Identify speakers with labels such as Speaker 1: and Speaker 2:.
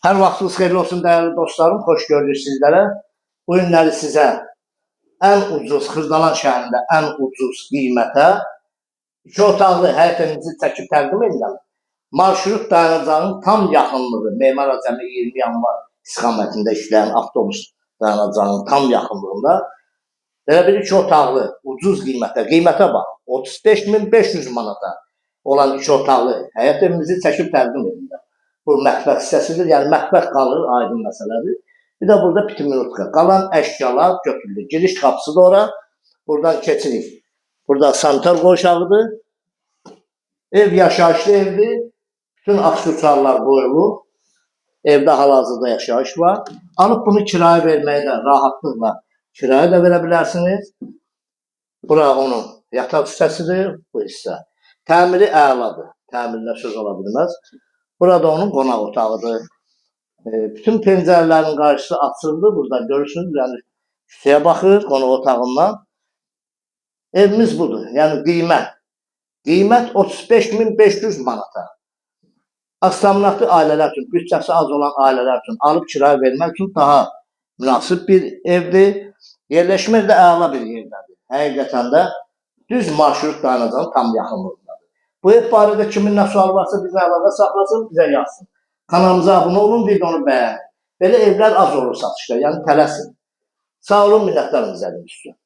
Speaker 1: Hər vaxtınız xeyirli olsun dəyərli dostlarım, xoş gördük sizlərə. Bu günləri sizə ən ucuz, Xırdalan şəhərində ən ucuz qiymətə 2 otaqlı həyət evimizi çəkib təqdim edirəm. Marşrut dayanacağının tam yaxınlığı, Memar Əcəmi 20 yanvar istiqamətində işləyən avtobus dayanacağının tam yaxınlığında belə bir 2 otaqlı ucuz qiymətə bax, 35.500 manata olan 2 otaqlı həyət evimizi çəkib təqdim edirəm. Bu mətbəx hissəsidir, yəni mətbəx qalır, aydın məsələdir. Bir də burada pitimirotka, qalan əşyalar götürülür. Giriş qapısı da ora, buradan keçirik. Burada sanitar qovşağıdır. Ev yaşayışlı evdir. Bütün aksesuarlar qoyulur. Evdə hal-hazırda yaşayış var. Alıp bunu kiraya verməyi də rahatlıqla kiraya da verə bilərsiniz. Bura onun yataq hissəsidir, bu hissə. Təmiri əladır. Təmirinə söz ola bilməz. Burada onun qonaq otağıdır. Bütün pəncərələrin qarşısı açıldı. Burada görürsünüz, yəni küçəyə baxır qonaq otağından. Evimiz budur. Yəni qiymət. Qiymət 35.500 manata. Astamnatlı ailələr üçün, bütçəsi az olan ailələr üçün alıb kiraya vermək üçün daha münasib bir evdir. Yerləşmə də əla bir yerdədir. Həqiqətən də düz marşrut dayanacağının tam yaxınlığındadır. Bu ev barədə kimin nə sual varsa bizə əlaqə saxlasın, bizə yazsın. Kanalımıza abunə olun, videonu bəyənin. Belə evlər az olur satışda, yəni tələsin. Sağ olun, minnətdarım izlədiyiniz üçün.